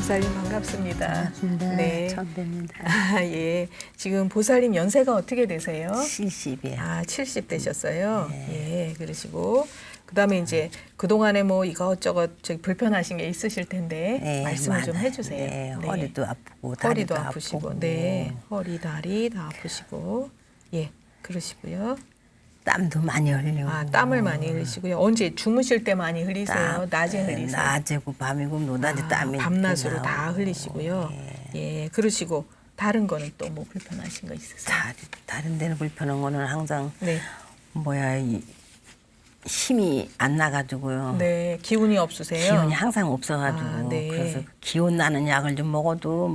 보살님 반갑습니다. 반갑습니다. 네. 처음 뵙니다. 예. 지금 보살님 연세가 어떻게 되세요? 70이요. 아, 70 되셨어요? 네. 예. 그러시고 그다음에 이제 그동안에 뭐 이것저것 저기 불편하신 게 있으실 텐데 네, 말씀을 좀 많아요. 해주세요. 네, 네. 허리도 아프고 허리도 다리도 아프시고, 아프고 네. 허리, 다리 다 아프시고, 예. 그러시고요. 땀도 많이 흘리고. 아, 땀을 많이 흘리시고요. 언제 주무실 때 많이 흘리세요? 낮에 흘리세요? 낮에고 밤이고 노낮에 땀이 밤낮으로 이렇게 다 나오고. 흘리시고요. 예, 그러시고 다른 거는 또 뭐 불편하신 거 있으세요? 다른 데는 불편한 거는 항상 네, 힘이 안 나가지고요. 네, 기운이 없으세요? 기운이 항상 없어가지고 아, 네. 그래서 기운 나는 약을 좀 먹어도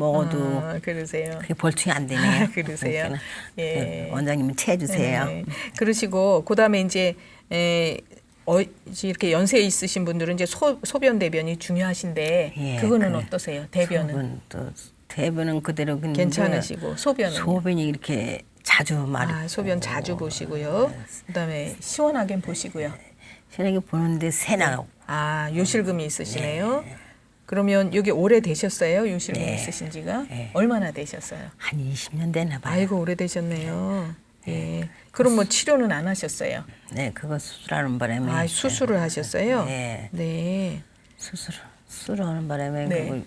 아, 그러세요. 그게 볼충이 안 되네요. 그러세요. 그러니까 예. 원장님은 채해주세요. 네. 그러시고 그다음에 이제 이제 이렇게 연세 있으신 분들은 이제 소변 대변이 중요하신데 예, 그거는 그래. 어떠세요? 대변은 대변은 그대로 근데 괜찮으시고 소변은 소변이 이렇게 자주 마르고 아, 소변 자주 보시고요. 그다음에 시원하게 보시고요. 시원하게 보는데 새 나가고 아, 요실금이 있으시네요. 그러면 여기 오래 되셨어요? 요실금 네. 있으신 지가? 네. 얼마나 되셨어요? 한 20년 되나 봐요. 아이고, 오래 되셨네요. 예. 그럼 뭐 치료는 안 하셨어요? 네, 그거 수술하는 바람에 아, 수술을 하셨어요? 네. 네. 수술하는 바람에 네. 그걸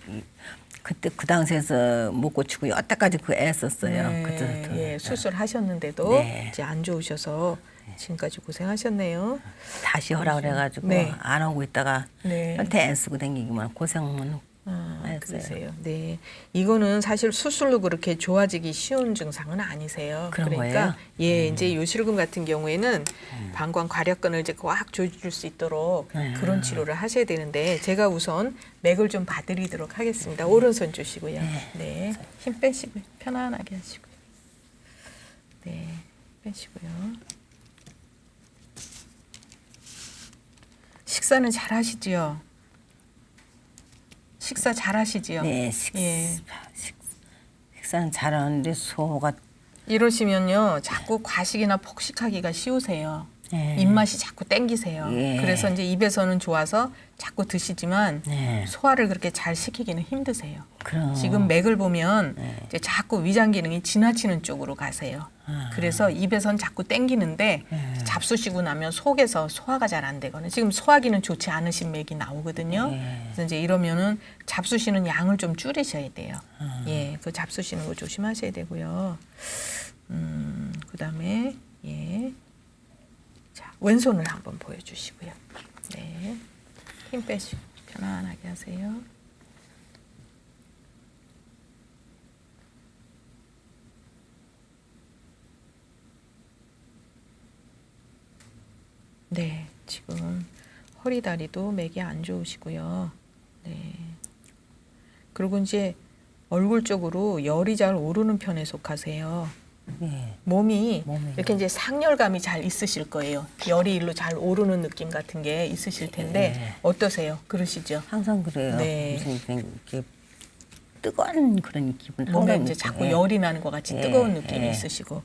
그때 그 당시에서 못 고치고 여태까지 그 애썼어요. 네. 그때부터. 예, 수술하셨는데도 네. 이제 안 좋으셔서 지금까지 고생하셨네요. 다시 하라 그래가지고 네. 안 하고 있다가 네. 현태 애쓰고 다니기만 고생만 아, 했어요. 그러세요. 네. 이거는 사실 수술로 그렇게 좋아지기 쉬운 증상은 아니세요. 그런 그러니까 거예요? 예, 이제 요실금 같은 경우에는 방광 괄약근을 이제 꽉 조여줄 수 있도록 그런 치료를 하셔야 되는데 제가 우선 맥을 좀 봐드리도록 하겠습니다. 오른손 주시고요. 네. 힘 빼시고요. 편안하게 하시고요. 네. 빼시고요. 식사는 잘 하시지요? 식사 잘 하시지요? 네, 예. 식사는 잘하는데 소화가 이러시면요, 자꾸 과식이나 폭식하기가 쉬우세요. 네. 입맛이 자꾸 땡기세요. 예. 그래서 이제 입에서는 좋아서 자꾸 드시지만 네. 소화를 그렇게 잘 시키기는 힘드세요. 그럼 지금 맥을 보면 네. 이제 자꾸 위장 기능이 지나치는 쪽으로 가세요. 그래서 입에선 자꾸 땡기는데 잡수시고 나면 속에서 소화가 잘 안 되거든요. 지금 소화기는 좋지 않으신 맥이 나오거든요. 그래서 이제 이러면은 잡수시는 양을 좀 줄이셔야 돼요. 예, 그 잡수시는 거 조심하셔야 되고요. 그다음에 예, 자 왼손을 한번 보여주시고요. 네, 힘 빼시고 편안하게 하세요. 네, 지금 허리 다리도 맥이 안 좋으시고요. 네. 그리고 이제 얼굴 쪽으로 열이 잘 오르는 편에 속하세요. 네. 몸이 몸이. 이렇게 이제 상열감이 잘 있으실 거예요. 열이 일로 잘 오르는 느낌 같은 게 있으실 텐데 네. 어떠세요? 그러시죠? 항상 그래요. 네. 무슨 이렇게 뜨거운 그런 기분. 몸에 항상 이제 느껴요. 자꾸 열이 나는 것 같이 예, 뜨거운 느낌이 예. 있으시고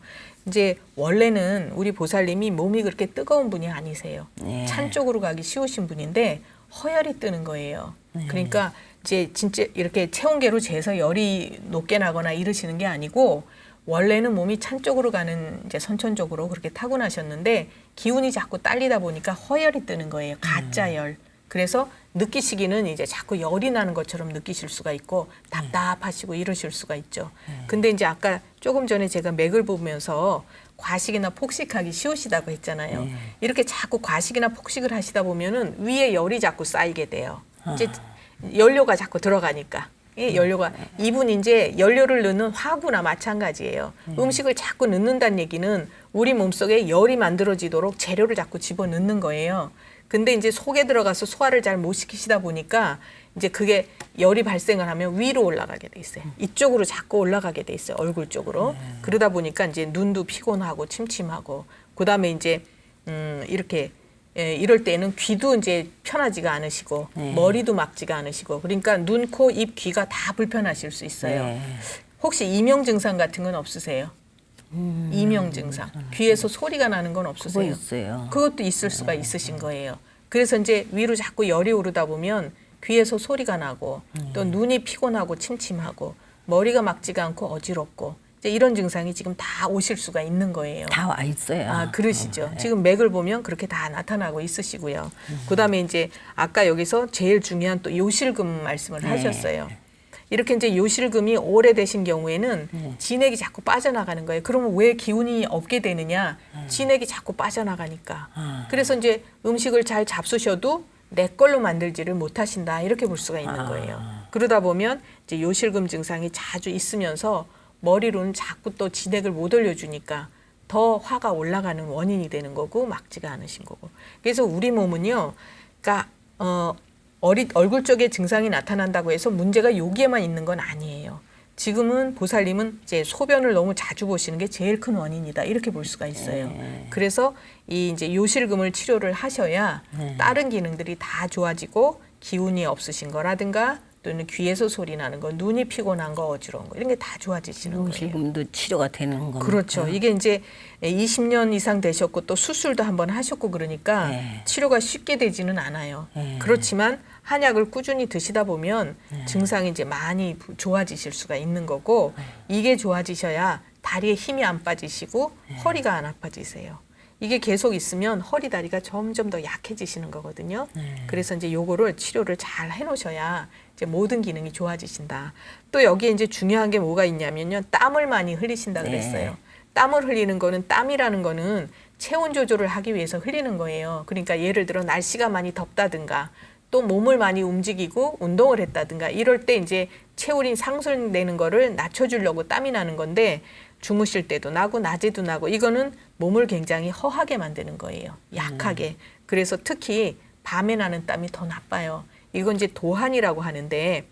이제 원래는 우리 보살님이 몸이 그렇게 뜨거운 분이 아니세요. 예. 찬 쪽으로 가기 쉬우신 분인데 허열이 뜨는 거예요. 네. 그러니까 이제 진짜 이렇게 체온계로 재서 열이 높게 나거나 이러시는 게 아니고 원래는 몸이 찬 쪽으로 가는 이제 선천적으로 그렇게 타고나셨는데 기운이 자꾸 딸리다 보니까 허열이 뜨는 거예요. 가짜 열. 그래서 느끼시기는 이제 자꾸 열이 나는 것처럼 느끼실 수가 있고 답답하시고 이러실 수가 있죠. 근데 이제 아까 조금 전에 제가 맥을 보면서 과식이나 폭식하기 쉬우시다고 했잖아요. 이렇게 자꾸 과식이나 폭식을 하시다 보면은 위에 열이 자꾸 쌓이게 돼요. 이제 연료가 자꾸 들어가니까. 예, 연료가 이분 이제 연료를 넣는 화구나 마찬가지예요. 음식을 자꾸 넣는다는 얘기는 우리 몸속에 열이 만들어지도록 재료를 자꾸 집어 넣는 거예요. 근데 이제 속에 들어가서 소화를 잘 못 시키시다 보니까 이제 그게 열이 발생을 하면 위로 올라가게 돼 있어요. 이쪽으로 자꾸 올라가게 돼 있어요. 얼굴 쪽으로. 그러다 보니까 이제 눈도 피곤하고 침침하고 그다음에 이제 이렇게 이럴 때는 귀도 이제 편하지가 않으시고 머리도 막지가 않으시고 그러니까 눈, 코, 입, 귀가 다 불편하실 수 있어요. 혹시 이명 증상 같은 건 없으세요? 이명 증상. 귀에서 소리가 나는 건 그거 없으세요? 있어요. 그것도 있을 수가 있으신 거예요. 그래서 이제 위로 자꾸 열이 오르다 보면 귀에서 소리가 나고 또 눈이 피곤하고 침침하고 머리가 막지가 않고 어지럽고 이제 이런 증상이 지금 다 오실 수가 있는 거예요. 다 와 있어요. 아, 그러시죠. 지금 맥을 보면 그렇게 다 나타나고 있으시고요. 그다음에 이제 아까 여기서 제일 중요한 또 요실금 말씀을 하셨어요. 이렇게 이제 요실금이 오래되신 경우에는 진액이 자꾸 빠져나가는 거예요. 그러면 왜 기운이 없게 되느냐? 진액이 자꾸 빠져나가니까. 그래서 이제 음식을 잘 잡수셔도 내 걸로 만들지를 못하신다. 이렇게 볼 수가 있는 거예요. 그러다 보면 이제 요실금 증상이 자주 있으면서 머리로는 자꾸 또 진액을 못 올려주니까 더 화가 올라가는 원인이 되는 거고 막지가 않으신 거고. 그래서 우리 몸은요, 그러니까 얼굴 쪽에 증상이 나타난다고 해서 문제가 여기에만 있는 건 아니에요. 지금은 보살님은 이제 소변을 너무 자주 보시는 게 제일 큰 원인이다 이렇게 볼 수가 있어요. 그래서 이 이제 요실금을 치료를 하셔야 다른 기능들이 다 좋아지고 기운이 없으신 거라든가 또는 귀에서 소리 나는 거, 눈이 피곤한 거, 어지러운 거 이런 게 다 좋아지시는 거예요. 요실금도 치료가 되는 겁니다. 그렇죠. 이게 이제 20년 이상 되셨고 또 수술도 한번 하셨고 그러니까 치료가 쉽게 되지는 않아요. 그렇지만 한약을 꾸준히 드시다 보면 증상이 이제 많이 좋아지실 수가 있는 거고 이게 좋아지셔야 다리에 힘이 안 빠지시고 허리가 안 아파지세요. 이게 계속 있으면 허리 다리가 점점 더 약해지시는 거거든요. 그래서 이제 요거를 치료를 잘 해놓으셔야 이제 모든 기능이 좋아지신다. 또 여기에 이제 중요한 게 뭐가 있냐면요, 땀을 많이 흘리신다 그랬어요. 땀을 흘리는 거는 땀이라는 거는 체온 조절을 하기 위해서 흘리는 거예요. 그러니까 예를 들어 날씨가 많이 덥다든가 또 몸을 많이 움직이고 운동을 했다든가 이럴 때 이제 체온이 상승되는 거를 낮춰주려고 땀이 나는 건데 주무실 때도 나고 낮에도 나고 이거는 몸을 굉장히 허하게 만드는 거예요. 약하게. 그래서 특히 밤에 나는 땀이 더 나빠요. 이건 이제 도한이라고 하는데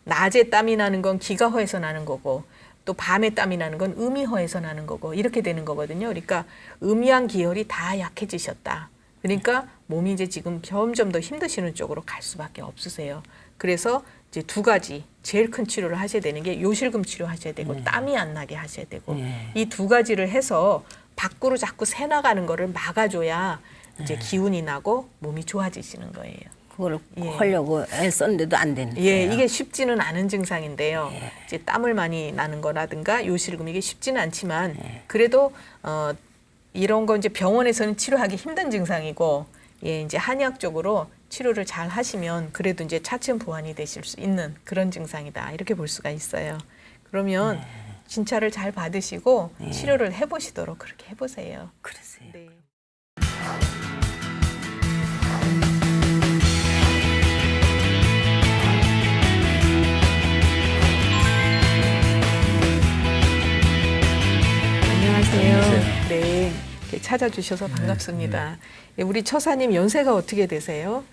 낮에 땀이 나는 건 기가 허해서 나는 거고 또 밤에 땀이 나는 건 음이 허해서 나는 거고 이렇게 되는 거거든요. 그러니까 음양 기혈이 다 약해지셨다. 그러니까 몸이 이제 지금 점점 더 힘드시는 쪽으로 갈 수밖에 없으세요. 그래서 이제 두 가지 제일 큰 치료를 하셔야 되는 게 요실금 치료하셔야 되고 땀이 안 나게 하셔야 되고 이 두 가지를 해서 밖으로 자꾸 새 나가는 거를 막아줘야 이제 기운이 나고 몸이 좋아지시는 거예요. 그걸 하려고 애썼는데도 안 되는 거예요. 예, 이게 쉽지는 않은 증상인데요. 이제 땀을 많이 나는 거라든가 요실금 이게 쉽지는 않지만 그래도 이런 거 이제 병원에서는 치료하기 힘든 증상이고 예, 이제 한의학적으로 치료를 잘 하시면 그래도 이제 차츰 보완이 되실 수 있는 그런 증상이다. 이렇게 볼 수가 있어요. 그러면 진찰을 잘 받으시고 치료를 해보시도록 그렇게 해보세요. 그러세요. 네. 안녕하세요. 네, 이렇게 찾아주셔서 반갑습니다. 예, 우리 처사님 연세가 어떻게 되세요?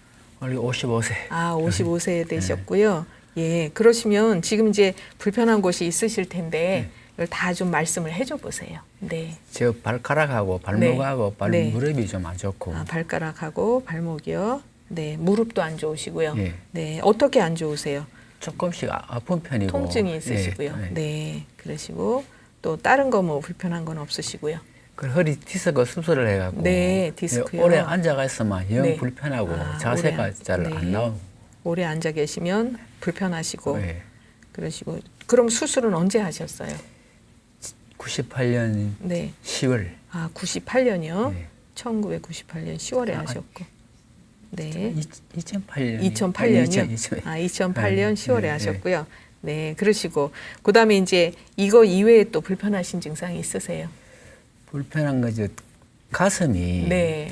원래 55세. 아, 55세 되셨고요. 예, 그러시면 지금 이제 불편한 곳이 있으실 텐데 이걸 다 좀 말씀을 해줘 보세요. 네. 제 발가락하고 발목하고 네. 무릎이 좀 안 좋고. 아, 발가락하고 발목이요. 네, 무릎도 안 좋으시고요. 예. 네, 어떻게 안 좋으세요? 조금씩 아픈 편이고. 통증이 있으시고요. 예, 예. 네, 그러시고 또 다른 거 뭐 불편한 건 없으시고요. 그 허리 디스크 수술을 해갖고. 네, 디스크요. 오래 앉아가 있으면 영 네. 불편하고 아, 자세가 오래 잘 안 네. 나오고. 오래 앉아 계시면 불편하시고 예. 그러시고 그럼 수술은 언제 하셨어요? 98년 네. 10월. 아, 98년이요? 네. 1998년 10월에 하셨고. 네. 2008년. 2008년이요? 2008년 10월에 하셨고요. 네, 그러시고 그다음에 이제 이거 이외에 또 불편하신 증상이 있으세요? 불편한 거죠. 가슴이 네.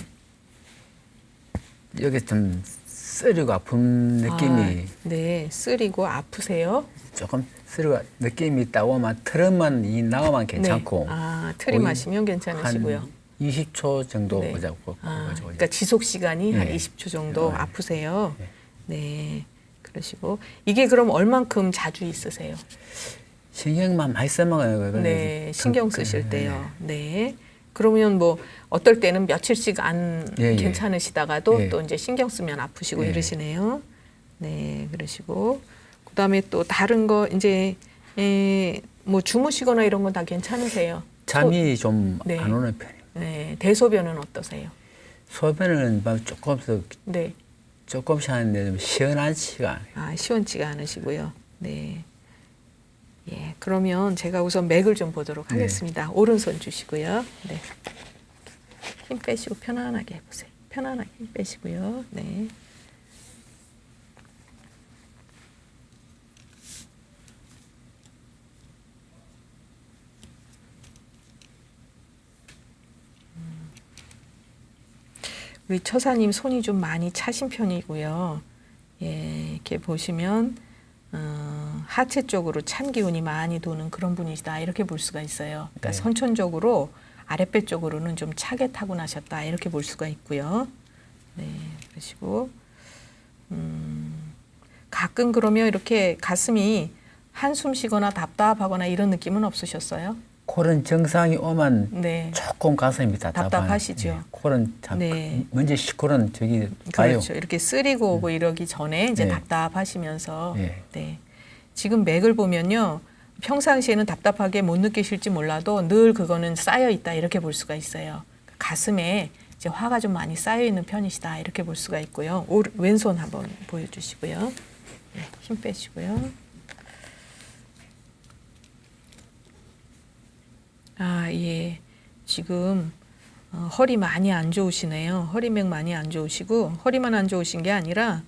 여기 좀 쓰리고 아픈 느낌이 네, 쓰리고 아프세요? 조금 쓰리고 느낌이 있다고 하면 트름만 나오면 괜찮고. 네. 트림 거의 하시면 괜찮으시고요. 한 20초 정도 네. 보자고. 그러니까 지속 시간이 한 네. 20초 정도 네. 아프세요. 네. 그러시고 이게 그럼 얼만큼 자주 있으세요? 신경만 많이 써먹어요. 네, 신경 쓰실 때요. 네. 그러면 뭐 어떨 때는 며칠씩 안 예, 예. 괜찮으시다가도 예. 또 이제 신경 쓰면 아프시고 예. 이러시네요. 네, 그러시고 그다음에 또 다른 거 이제 뭐 주무시거나 이런 건 다 괜찮으세요? 잠이 좀 안 네. 오는 편이에요. 네, 대소변은 어떠세요? 소변은 막 네, 조금씩 하는데 좀 시원하지가 않아요. 시원치가 않으시고요. 네. 예, 그러면 제가 우선 맥을 좀 보도록 네. 하겠습니다. 오른손 주시고요. 네. 힘 빼시고 편안하게 해보세요. 편안하게 힘 빼시고요. 네. 우리 처사님 손이 좀 많이 차신 편이고요. 예, 이렇게 보시면 하체 쪽으로 찬 기운이 많이 도는 그런 분이시다 이렇게 볼 수가 있어요. 그러니까 네. 선천적으로 아랫배 쪽으로는 좀 차게 타고나셨다 이렇게 볼 수가 있고요. 네, 그러시고 가끔 그러면 이렇게 가슴이 한숨 쉬거나 답답하거나 이런 느낌은 없으셨어요? 콜은 정상이 오면 네. 조금 가슴이 답답하시죠? 예, 콜은 참 네. 먼저 콜은 저기 가요. 그렇죠. 이렇게 쓰리고 오고 이러기 전에 이제 네. 답답하시면서 네. 네. 지금 맥을 보면요. 평상시에는 답답하게 못 느끼실지 몰라도 늘 그거는 쌓여 있다 이렇게 볼 수가 있어요. 가슴에 이제 화가 좀 많이 쌓여 있는 편이시다 이렇게 볼 수가 있고요. 왼손 한번 보여주시고요. 네, 힘 빼시고요. 예. 지금 허리 많이 안 좋으시네요. 허리맥 많이 안 좋으시고 허리만 안 좋으신 게 아니라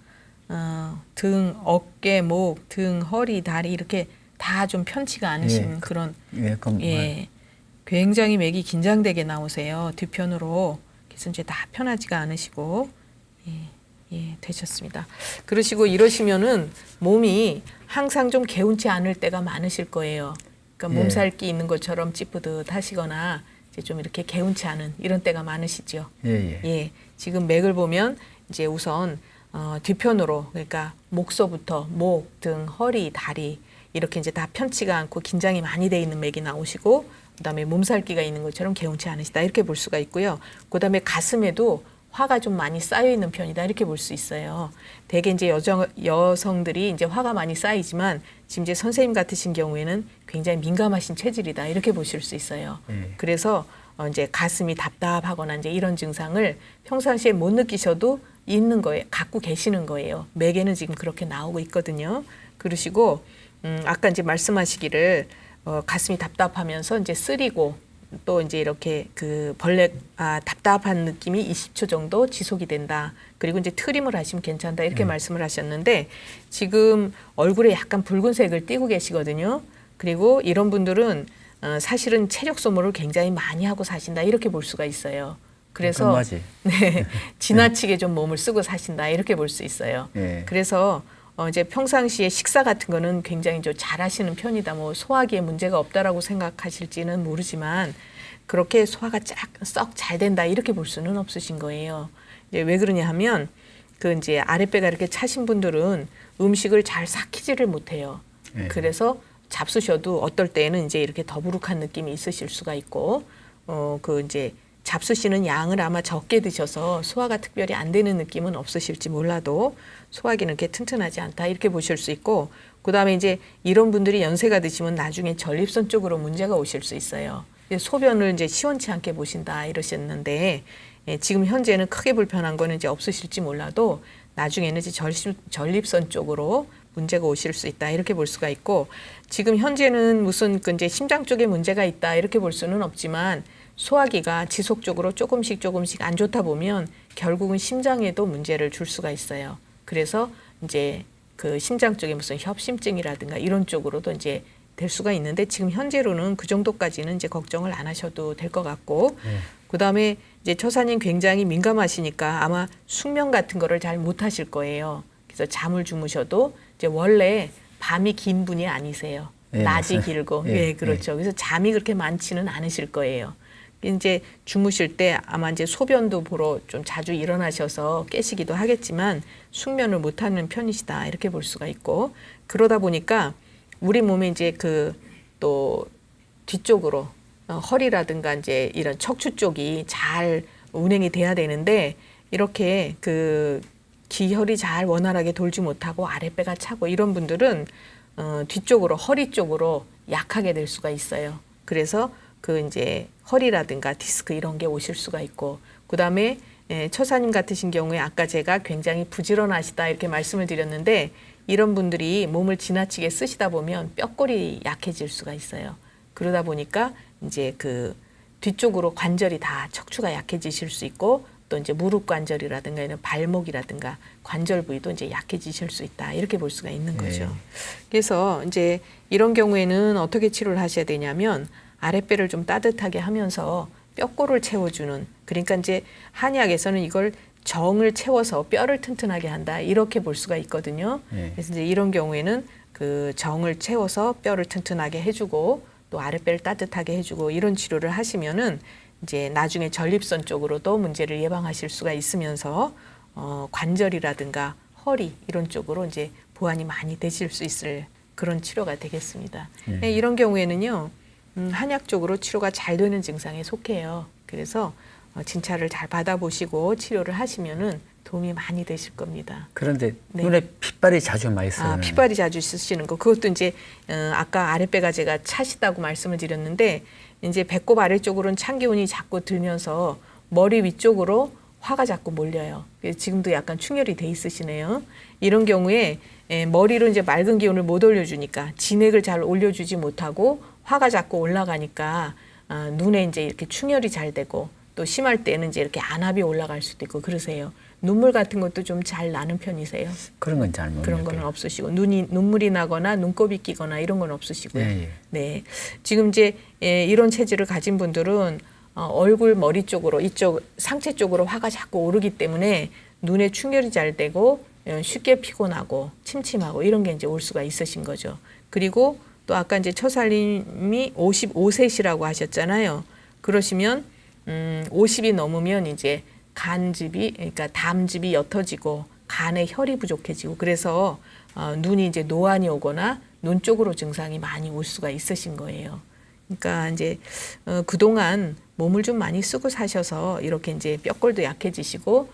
등, 어깨, 목, 등, 허리, 다리 이렇게 다 좀 편치가 않으신 예, 그런 예, 그럼 굉장히 맥이 긴장되게 나오세요. 뒤편으로. 그래서 이제 다 편하지가 않으시고 되셨습니다. 그러시고 이러시면은 몸이 항상 좀 개운치 않을 때가 많으실 거예요. 그러니까 예. 몸살기 있는 것처럼 찌뿌듯하시거나 이제 좀 이렇게 개운치 않은 이런 때가 많으시죠. 예. 예, 지금 맥을 보면 이제 우선 뒤편으로 그러니까 목서부터 목, 등, 허리, 다리 이렇게 이제 다 편치가 않고 긴장이 많이 돼 있는 맥이 나오시고 그다음에 몸살기가 있는 것처럼 개운치 않으시다 이렇게 볼 수가 있고요. 그다음에 가슴에도 화가 좀 많이 쌓여 있는 편이다 이렇게 볼 수 있어요. 대개 이제 여성들이 이제 화가 많이 쌓이지만 지금 이제 선생님 같으신 경우에는 굉장히 민감하신 체질이다 이렇게 보실 수 있어요. 그래서 이제 가슴이 답답하거나 이제 이런 증상을 평상시에 못 느끼셔도 있는 거예요. 갖고 계시는 거예요. 맥에는 지금 그렇게 나오고 있거든요. 그러시고 아까 이제 말씀하시기를 가슴이 답답하면서 이제 쓰리고 또 이제 이렇게 그 답답한 느낌이 20초 정도 지속이 된다. 그리고 이제 트림을 하시면 괜찮다. 이렇게 말씀을 하셨는데 지금 얼굴에 약간 붉은색을 띠고 계시거든요. 그리고 이런 분들은 사실은 체력 소모를 굉장히 많이 하고 사신다. 이렇게 볼 수가 있어요. 그래서 맞지. 네, 지나치게 좀 몸을 쓰고 사신다. 이렇게 볼 수 있어요. 예. 그래서 이제 평상시에 식사 같은 거는 굉장히 좀 잘하시는 편이다. 뭐 소화기에 문제가 없다라고 생각하실지는 모르지만 그렇게 소화가 썩 잘 된다 이렇게 볼 수는 없으신 거예요. 이제 왜 그러냐 하면 그 이제 아랫배가 이렇게 차신 분들은 음식을 잘 삭히지를 못해요. 예. 그래서 잡수셔도 어떨 때는 이제 이렇게 더부룩한 느낌이 있으실 수가 있고 그 이제 잡수시는 양을 아마 적게 드셔서 소화가 특별히 안 되는 느낌은 없으실지 몰라도 소화기는 이렇게 튼튼하지 않다 이렇게 보실 수 있고 그다음에 이제 이런 분들이 연세가 드시면 나중에 전립선 쪽으로 문제가 오실 수 있어요. 소변을 이제 시원치 않게 보신다 이러셨는데 지금 현재는 크게 불편한 거는 이제 없으실지 몰라도 나중에는 이제 전립선 쪽으로 문제가 오실 수 있다 이렇게 볼 수가 있고 지금 현재는 무슨 그 이제 심장 쪽에 문제가 있다 이렇게 볼 수는 없지만 소화기가 지속적으로 조금씩 안 좋다 보면 결국은 심장에도 문제를 줄 수가 있어요. 그래서 이제 그 심장 쪽에 무슨 협심증이라든가 이런 쪽으로도 이제 될 수가 있는데 지금 현재로는 그 정도까지는 이제 걱정을 안 하셔도 될 것 같고 그다음에 이제 처사님 굉장히 민감하시니까 아마 숙면 같은 거를 잘 못 하실 거예요. 그래서 잠을 주무셔도 이제 원래 밤이 긴 분이 아니세요. 예, 낮이 맞아요. 길고 예, 예, 그렇죠. 그래서 잠이 그렇게 많지는 않으실 거예요. 이제 주무실 때 아마 이제 소변도 보러 좀 자주 일어나셔서 깨시기도 하겠지만 숙면을 못하는 편이시다 이렇게 볼 수가 있고 그러다 보니까 우리 몸에 이제 그 또 뒤쪽으로 허리라든가 이제 이런 척추 쪽이 잘 운행이 돼야 되는데 이렇게 그 기혈이 잘 원활하게 돌지 못하고 아랫배가 차고 이런 분들은 뒤쪽으로 허리 쪽으로 약하게 될 수가 있어요. 그래서 그 이제 허리라든가 디스크 이런 게 오실 수가 있고 그다음에 처사님 같으신 경우에 아까 제가 굉장히 부지런하시다 이렇게 말씀을 드렸는데 이런 분들이 몸을 지나치게 쓰시다 보면 뼈골이 약해질 수가 있어요. 그러다 보니까 이제 그 뒤쪽으로 관절이 다 척추가 약해지실 수 있고 또 이제 무릎 관절이라든가 이런 발목이라든가 관절 부위도 이제 약해지실 수 있다 이렇게 볼 수가 있는 거죠. 그래서 이제 이런 경우에는 어떻게 치료를 하셔야 되냐면 아랫배를 좀 따뜻하게 하면서 뼈골을 채워주는 그러니까 이제 한의학에서는 이걸 정을 채워서 뼈를 튼튼하게 한다 이렇게 볼 수가 있거든요. 그래서 이제 이런 경우에는 그 정을 채워서 뼈를 튼튼하게 해주고 또 아랫배를 따뜻하게 해주고 이런 치료를 하시면은 이제 나중에 전립선 쪽으로도 문제를 예방하실 수가 있으면서 관절이라든가 허리 이런 쪽으로 이제 보완이 많이 되실 수 있을 그런 치료가 되겠습니다. 이런 경우에는요 한약적으로 치료가 잘 되는 증상에 속해요. 그래서 진찰을 잘 받아보시고 치료를 하시면은 도움이 많이 되실 겁니다. 그런데 네. 눈에 핏발이 자주 많이 있어요. 핏발이 자주 쓰시는 거 그것도 이제 아까 아랫배가 제가 차시다고 말씀을 드렸는데 이제 배꼽 아래쪽으로는 찬 기운이 자꾸 들면서 머리 위쪽으로 화가 자꾸 몰려요. 지금도 약간 충혈이 돼 있으시네요. 이런 경우에 머리로 이제 맑은 기운을 못 올려주니까 진액을 잘 올려주지 못하고 화가 자꾸 올라가니까 눈에 이제 이렇게 충혈이 잘 되고 또 심할 때는 이제 이렇게 안압이 올라갈 수도 있고 그러세요. 눈물 같은 것도 좀 잘 나는 편이세요? 그런 건 잘 모르겠어요. 그런 거는 없으시고 눈물이 나거나 눈곱이 끼거나 이런 건 없으시고요. 예. 네, 지금 이제 이런 체질을 가진 분들은 얼굴 머리 쪽으로 이쪽 상체 쪽으로 화가 자꾸 오르기 때문에 눈에 충혈이 잘 되고 쉽게 피곤하고 침침하고 이런 게 이제 올 수가 있으신 거죠. 그리고 또 아까 이제 처살님이 55세시라고 하셨잖아요. 그러시면 50이 넘으면 이제 간즙이 그러니까 담즙이 옅어지고 간에 혈이 부족해지고 그래서 눈이 이제 노안이 오거나 눈 쪽으로 증상이 많이 올 수가 있으신 거예요. 그러니까 이제 그동안 몸을 좀 많이 쓰고 사셔서 이렇게 이제 뼈골도 약해지시고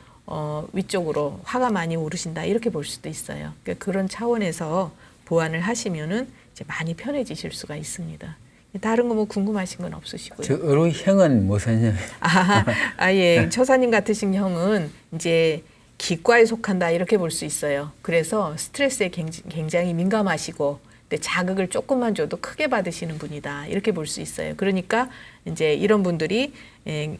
위쪽으로 화가 많이 오르신다 이렇게 볼 수도 있어요. 그러니까 그런 차원에서 보완을 하시면은 이제 많이 편해지실 수가 있습니다. 다른 거 뭐 궁금하신 건 없으시고요. 저 어루형은 무슨 예. 처사님 같으신 형은 이제 기과에 속한다 이렇게 볼 수 있어요. 그래서 스트레스에 굉장히 민감하시고 근데 자극을 조금만 줘도 크게 받으시는 분이다 이렇게 볼 수 있어요. 그러니까 이제 이런 분들이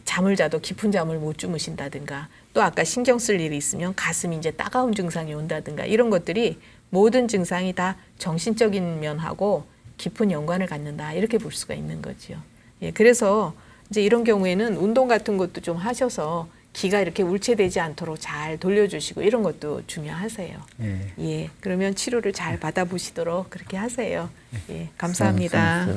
잠을 자도 깊은 잠을 못 주무신다든가 또 아까 신경 쓸 일이 있으면 가슴이 이제 따가운 증상이 온다든가 이런 것들이 모든 증상이 다 정신적인 면하고 깊은 연관을 갖는다 이렇게 볼 수가 있는 거죠. 예, 그래서 이제 이런 경우에는 운동 같은 것도 좀 하셔서 기가 이렇게 울체되지 않도록 잘 돌려주시고 이런 것도 중요하세요. 예, 그러면 치료를 잘 받아보시도록 그렇게 하세요. 예, 감사합니다.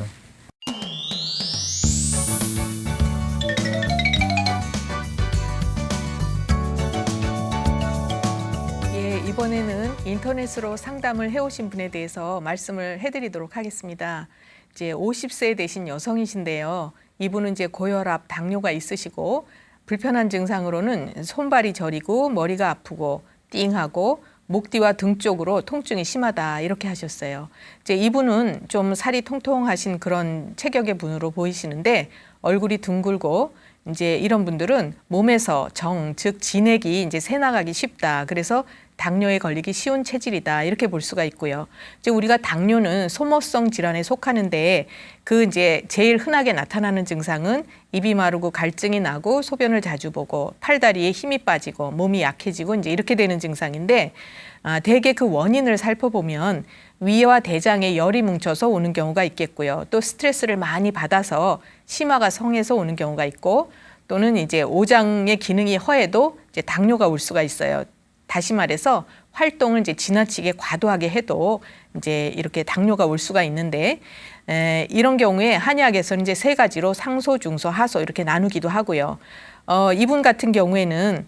이번에는 인터넷으로 상담을 해오신 분에 대해서 말씀을 해드리도록 하겠습니다. 이제 50세 되신 여성이신데요. 이분은 이제 고혈압, 당뇨가 있으시고 불편한 증상으로는 손발이 저리고 머리가 아프고 띵하고 목 뒤와 등 쪽으로 통증이 심하다 이렇게 하셨어요. 이제 이분은 좀 살이 통통하신 그런 체격의 분으로 보이시는데 얼굴이 둥글고 이제 이런 분들은 몸에서 즉 진액이 이제 새나가기 쉽다. 그래서 당뇨에 걸리기 쉬운 체질이다 이렇게 볼 수가 있고요. 이제 우리가 당뇨는 소모성 질환에 속하는데 그 이제 제일 흔하게 나타나는 증상은 입이 마르고 갈증이 나고 소변을 자주 보고 팔다리에 힘이 빠지고 몸이 약해지고 이제 이렇게 되는 증상인데 대개 그 원인을 살펴보면 위와 대장에 열이 뭉쳐서 오는 경우가 있겠고요. 또 스트레스를 많이 받아서 심화가 성해서 오는 경우가 있고 또는 이제 오장의 기능이 허해도 이제 당뇨가 올 수가 있어요. 다시 말해서 활동을 이제 지나치게 과도하게 해도 이제 이렇게 당뇨가 올 수가 있는데 이런 경우에 한의학에서는 이제 세 가지로 상소, 중소, 하소 이렇게 나누기도 하고요. 이분 같은 경우에는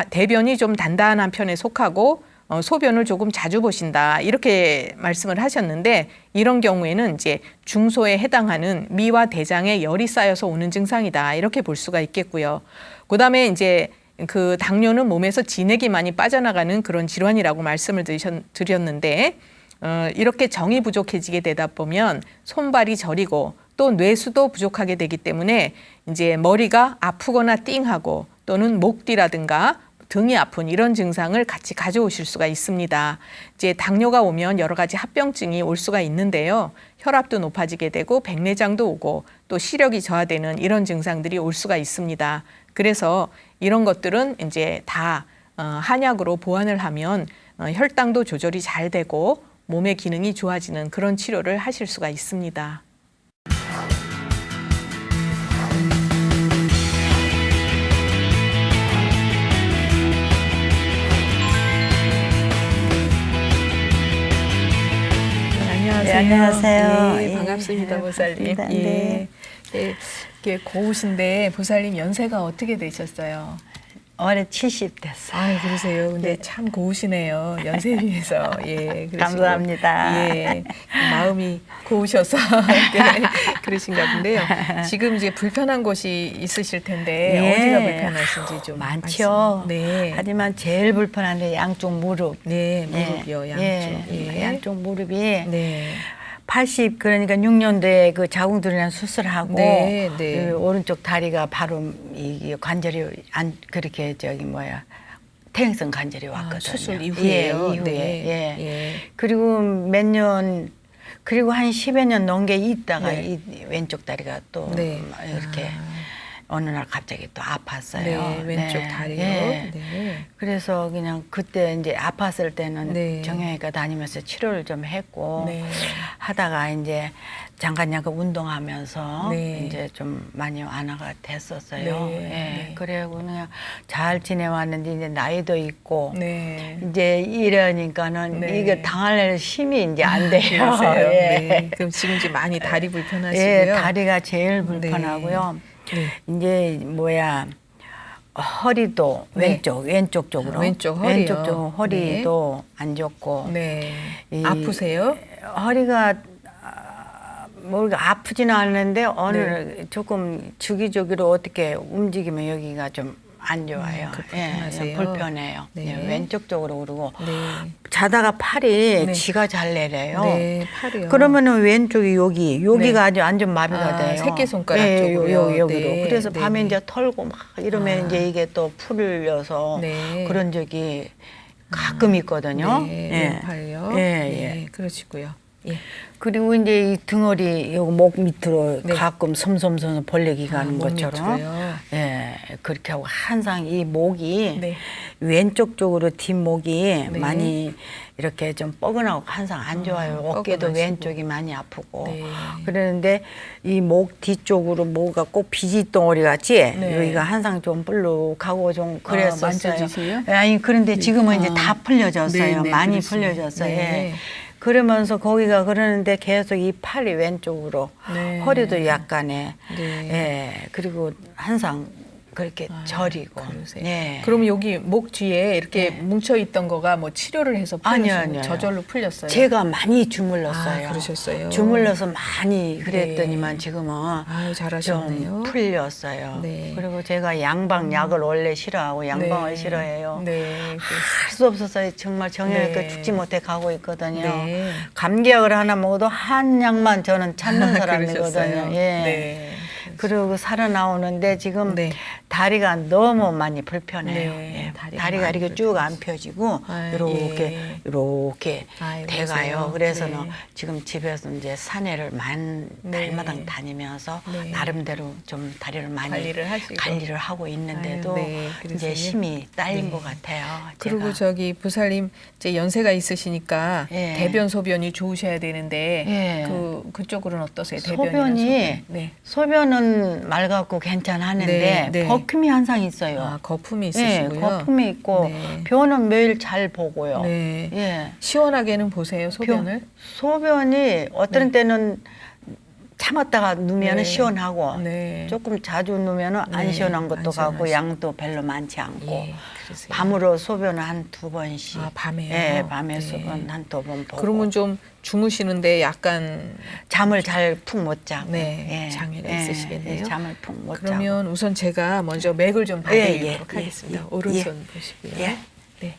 대변이 좀 단단한 편에 속하고 소변을 조금 자주 보신다 이렇게 말씀을 하셨는데 이런 경우에는 이제 중소에 해당하는 미와 대장에 열이 쌓여서 오는 증상이다 이렇게 볼 수가 있겠고요. 그다음에 이제 그 당뇨는 몸에서 진액이 많이 빠져나가는 그런 질환이라고 말씀을 드렸는데 이렇게 정이 부족해지게 되다 보면 손발이 저리고 또 뇌수도 부족하게 되기 때문에 이제 머리가 아프거나 띵하고 또는 목 뒤라든가 등이 아픈 이런 증상을 같이 가져오실 수가 있습니다. 이제 당뇨가 오면 여러 가지 합병증이 올 수가 있는데요. 혈압도 높아지게 되고 백내장도 오고 또 시력이 저하되는 이런 증상들이 올 수가 있습니다. 그래서 이런 것들은 이제 다 한약으로 보완을 하면 혈당도 조절이 잘 되고 몸의 기능이 좋아지는 그런 치료를 하실 수가 있습니다. 네, 안녕하세요. 예, 반갑습니다, 보살님. 반갑습니다. 예. 예, 이게 고우신데 보살님 연세가 어떻게 되셨어요? 올해 70 됐어요. 아, 그러세요. 근데 참 고우시네요. 연세에 비해서. 예, 그러시고. 감사합니다. 예, 마음이 고우셔서 네, 그러신가 본데요. 지금 이제 불편한 곳이 있으실 텐데 예. 어디가 불편하신지 좀 많죠. 말씀. 네. 하지만 제일 불편한 게 양쪽 무릎. 네, 무릎이요, 양쪽. 예. 양쪽 무릎이 네. 80 그러니까 6년도에 그 자궁들이나 수술하고 네, 네. 그 오른쪽 다리가 바로 이 관절이 안 그렇게 퇴행성 관절이 왔거든요. 수술 이후에요. 예, 이후에. 네. 예. 예. 그리고 몇 년 그리고 한 10여 년 넘게 있다가 네. 이 왼쪽 다리가 또 네. 이렇게 어느 날 갑자기 또 아팠어요. 네, 왼쪽 다리요. 예. 네. 그래서 그냥 그때 이제 아팠을 때는 네. 정형외과 다니면서 치료를 좀 했고 네. 하다가 이제 잠깐 운동하면서 네. 이제 좀 많이 완화가 됐었어요. 네. 예. 네. 그래고 그냥 잘 지내왔는데 이제 나이도 있고 네. 이제 이러니까는 네. 이게 당할 힘이 이제 안 돼요. 그러세요? 예. 네. 그럼 지금 이제 많이 다리 불편하시고요. 예, 다리가 제일 불편하고요. 네. 이제 허리도 네. 왼쪽 쪽으로 왼쪽 허리요. 왼쪽 쪽 허리도 안 좋고 네. 이 아프세요? 허리가 아프지는 않는데 어느 네. 조금 주기적으로 어떻게 움직이면 여기가 좀 안 좋아요. 불편하세요? 불편해요. 네. 예, 왼쪽 쪽으로 그러고 네. 자다가 팔이 네. 쥐가 잘 내려요. 네, 팔이요. 그러면은 왼쪽이 여기가 네. 아주 완전 마비가 아, 돼요. 새끼손가락 예, 쪽으로요. 여기로. 네, 그래서 네, 밤에 네. 이제 털고 막 이러면 이제 이게 또 풀려서 네. 그런 적이 가끔 있거든요. 네, 예. 왼팔요. 예, 네, 그러시고요. 예. 그리고 이제 이 등허리 요 목 밑으로 네. 가끔 솜솜솜 벌레기 가는 목 것처럼 밑으로요. 예 그렇게 하고 항상 이 목이 네. 왼쪽 쪽으로 뒷목이 네. 많이 이렇게 좀 뻐근하고 항상 안 좋아요. 어깨도 뻐근하시고. 왼쪽이 많이 아프고 네. 그러는데 이 목 뒤쪽으로 뭐가 꼭 비지덩어리 같이 네. 여기가 항상 좀 볼록하고 좀 그랬었어요. 만져지세요? 아니 그런데 지금은 이제 다 풀려졌어요. 네, 네, 많이 그러시네. 풀려졌어요. 네. 예. 그러면서 거기가 그러는데 계속 이 팔이 왼쪽으로 네. 허리도 약간의 네. 예 그리고 항상 그렇게 저리고 그러세요. 예. 그럼 여기 목 뒤에 이렇게 뭉쳐 있던 거가 뭐 치료를 해서 아니요, 풀렸어요? 아니요. 저절로 풀렸어요? 제가 많이 주물렀어요. 아, 그러셨어요? 주물러서 많이 그랬더니만 네. 지금은 아유, 잘하셨네요. 좀 풀렸어요. 네. 그리고 제가 양방약을 원래 싫어하고 양방을 네. 싫어해요. 네. 할 수 없었어요. 정말 정형외과 네. 죽지 못해 가고 있거든요. 네. 감기약을 하나 먹어도 한 약만 저는 찾는 사람이거든요. 그러셨어요. 예. 네. 그리고 살아나오는데 지금 네. 다리가 너무 많이 불편해요. 네, 예. 다리가 다리가 많이 이렇게 쭉 안 펴지고 아, 이렇게 예. 이렇게 아이고, 돼가요. 그러세요? 그래서는 네. 지금 집에서 이제 산에를 네. 달마당 다니면서 네. 나름대로 좀 다리를 많이 관리를 하시고. 관리를 하고 있는데도 아유, 네, 이제 그러세요? 힘이 딸린 네. 것 같아요. 그리고 제가. 저기 부살님 이제 연세가 있으시니까 예. 대변 소변이 좋으셔야 되는데 예. 그쪽으로는 어떠세요? 대변이나 소변이 소변. 네. 소변은 맑았고 괜찮았는데 네, 네. 거품이 항상 있어요. 아, 거품이 예, 있으시고요. 거품이 있고 네. 변은 매일 잘 보고요. 네. 예. 시원하게는 보세요, 소변을. 소변이 어떤 때는 참았다가 누면은 네. 시원하고 네. 조금 자주 누면은 안 네, 시원한 것도 안 가고 시원하시고. 양도 별로 많지 않고 예, 그러세요. 밤으로 소변을 한 2번씩. 아, 밤에요? 예, 밤에 네. 소변 한 2번 보고. 그러면 좀 주무시는데 약간 잠을 잘 푹 못 자고. 네, 장애가 있으시겠네요. 잠을 푹 못 자고. 그러면 우선 제가 먼저 맥을 좀 봐드리도록 예, 예, 하겠습니다. 예, 오른손 보시고요. 예. 네.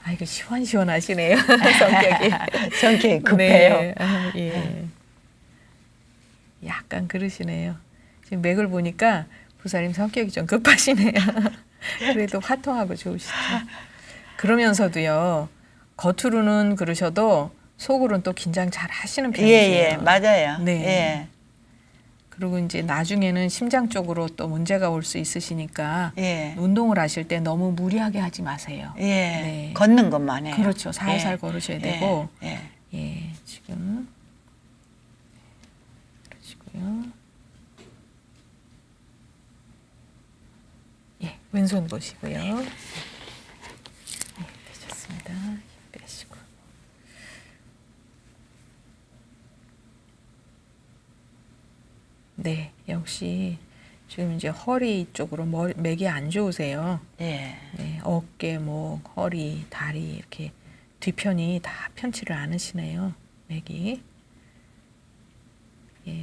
아, 이거 시원시원하시네요. 성격이. 성격이 급해요. 네. 아, 예. 약간 그러시네요. 지금 맥을 보니까 부사님 성격이 좀 급하시네요. 그래도 화통하고 좋으시죠. 그러면서도요. 겉으로는 그러셔도 속으로는 또 긴장 잘 하시는 편이세요. 예, 맞아요. 네. 예. 그리고 이제 나중에는 심장 쪽으로 또 문제가 올 수 있으시니까 예. 운동을 하실 때 너무 무리하게 하지 마세요. 예. 네. 걷는 것만 해요. 그렇죠. 살살 예. 걸으셔야 예. 되고. 예. 예, 지금 그러시고요. 예, 왼손 보시고요. 네, 되셨습니다. 힘 빼시고. 네, 역시 지금 이제 허리 쪽으로 맥이 안 좋으세요. 예. 네, 어깨, 목, 허리, 다리 이렇게 뒤편이 다 편치를 않으시네요. 맥이. 예.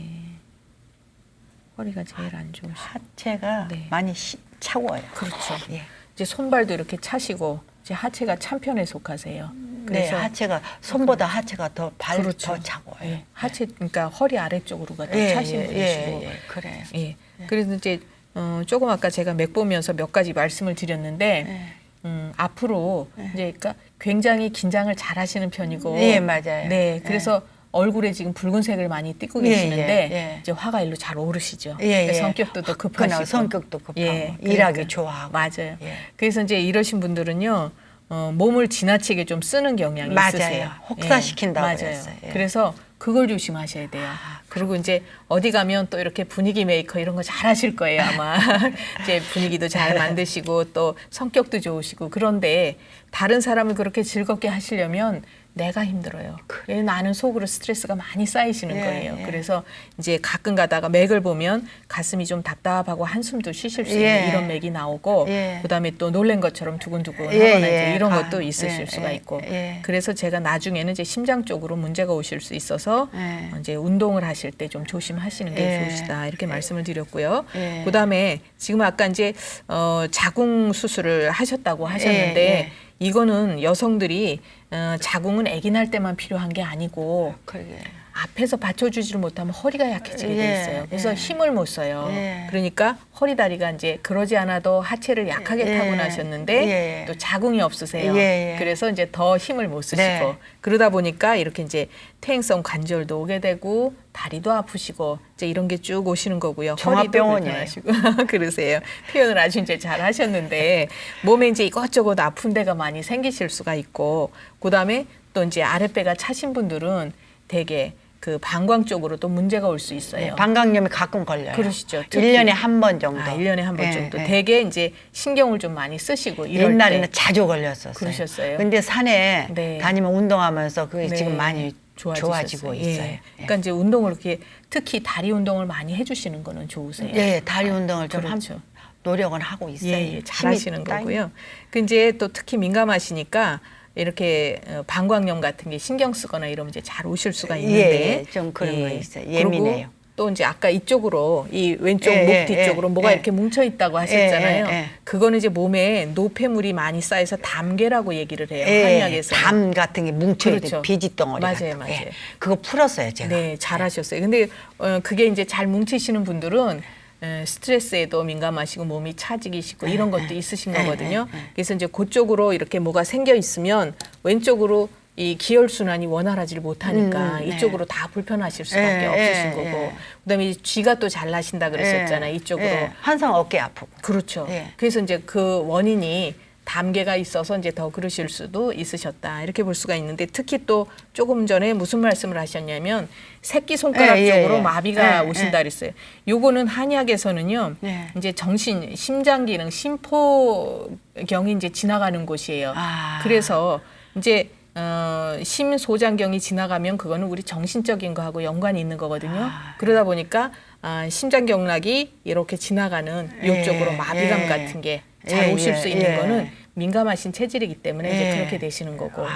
허리가 제일 안 좋으시고. 하체가 네. 많이 차워요. 그렇죠. 예. 이제 손발도 이렇게 차시고 이제 하체가 찬편에 속하세요. 네, 그래서 하체가 손보다 하체가 더 그렇죠. 더 차고요. 예, 하체 그러니까 허리 아래쪽으로가 더 예, 차신 예, 분이시고. 예, 그래요. 예. 그래서 이제 조금 아까 제가 맥 보면서 몇 가지 말씀을 드렸는데 예. 앞으로 이제 그러니까 굉장히 긴장을 잘 하시는 편이고. 예, 맞아요. 네. 그래서 얼굴에 지금 붉은색을 많이 띠고 예, 계시는데 예, 예. 이제 화가 일로 잘 오르시죠. 예, 예. 성격도 더 화끈하고 급하시고. 성격도 급하고 예, 일하기 그러니까. 좋아하고. 맞아요. 예. 그래서 이제 이러신 분들은요. 몸을 지나치게 좀 쓰는 경향이 맞아요. 있으세요. 혹사시킨다고 맞아요. 그랬어요. 예. 그래서 그걸 조심하셔야 돼요. 그리고 이제 어디 가면 또 이렇게 분위기 메이커 이런 거 잘 하실 거예요, 아마. 이제 분위기도 잘 만드시고 또 성격도 좋으시고 그런데 다른 사람을 그렇게 즐겁게 하시려면 내가 힘들어요. 왜 나는 속으로 스트레스가 많이 쌓이시는 예, 거예요. 예. 그래서 이제 가끔 가다가 맥을 보면 가슴이 좀 답답하고 한숨도 쉬실 수 있는 예. 이런 맥이 나오고 예. 그다음에 또 놀란 것처럼 두근두근 예, 하거나 예. 이제 이런 가- 것도 있으실 예, 수가 예, 있고 예. 그래서 제가 나중에는 이제 심장 쪽으로 문제가 오실 수 있어서 예. 이제 운동을 하실 때 좀 조심하시는 게 예. 좋으시다 이렇게 말씀을 드렸고요. 예. 그다음에 지금 아까 이제 자궁 수술을 하셨다고 하셨는데 예, 예. 이거는 여성들이 자궁은 아기 낳을 때만 필요한 게 아니고 그러게. 앞에서 받쳐주지를 못하면 허리가 약해지게 돼 예, 있어요. 그래서 예. 힘을 못 써요. 예. 그러니까 허리 다리가 이제 그러지 않아도 하체를 약하게 예. 타고나셨는데 예. 또 자궁이 없으세요. 예, 예. 그래서 이제 더 힘을 못 쓰시고 네. 그러다 보니까 이렇게 이제 퇴행성 관절도 오게 되고 다리도 아프시고 이제 이런 게 쭉 오시는 거고요. 종합병원이에요. 허리도 불편하시고 그러세요. 표현을 아주 이제 잘 하셨는데 몸에 이제 이것저것 아픈 데가 많이 생기실 수가 있고 그다음에 또 이제 아랫배가 차신 분들은 되게 그 방광 쪽으로 또 문제가 올 수 있어요. 네, 방광염이 가끔 걸려요. 그러시죠. 특히. 1년에 한 번 정도. 1년에 한 번 예, 정도. 예. 되게 이제 신경을 좀 많이 쓰시고 이럴 옛날에는 때 자주 걸렸었어요. 그러셨어요? 근데 산에 네. 다니면 운동하면서 그게 네, 지금 많이 좋아지셨어요. 좋아지고 예. 있어요. 예. 그러니까 이제 운동을 이렇게 특히 다리 운동을 많이 해주시는 거는 좋으세요. 예, 다리 운동을 좀 그렇죠. 노력은 하고 있어요. 예, 예, 잘 하시는 힘이 딸- 거고요. 그 이제 또 특히 민감하시니까 이렇게 방광염 같은 게 신경 쓰거나 이러면 이제 잘 오실 수가 있는데 예, 좀 그런 거 있어요. 그리고 예민해요. 또 이제 아까 이쪽으로 이 왼쪽 예, 목 예, 뒤쪽으로 예, 뭐가 예. 이렇게 뭉쳐 있다고 하셨잖아요. 예, 예. 그거는 이제 몸에 노폐물이 많이 쌓여서 담괴라고 얘기를 해요. 예, 한의학에서. 담 같은 게 뭉쳐 있는 그렇죠. 비지덩어리 맞아요, 같은 거. 맞아요. 그거 풀었어요, 제가. 네, 잘하셨어요. 근데 그게 이제 잘 뭉치시는 분들은 스트레스에도 민감하시고 몸이 차지기시고 이런 것도 있으신 거거든요. 그래서 이제 그쪽으로 이렇게 뭐가 생겨 있으면 왼쪽으로 이 기혈순환이 원활하지를 못하니까 이쪽으로 다 불편하실 수밖에 없으신 거고 그다음에 이 쥐가 또 잘 나신다 그러셨잖아요. 이쪽으로. 항상 어깨 아프고. 그렇죠. 그래서 이제 그 원인이 담계가 있어서 이제 더 그러실 수도 있으셨다. 이렇게 볼 수가 있는데 특히 또 조금 전에 무슨 말씀을 하셨냐면 새끼손가락 쪽으로 마비가 오신다 그랬어요. 요거는 한의학에서는요. 이제 정신, 심장 기능, 심포경이 이제 지나가는 곳이에요. 그래서 이제 심소장경이 지나가면 그거는 우리 정신적인 거하고 연관이 있는 거거든요. 그러다 보니까 심장경락이 이렇게 지나가는 이쪽으로 마비감 같은 게 잘 오실 수 있는 거는 민감하신 체질이기 때문에 이제 그렇게 되시는 거고.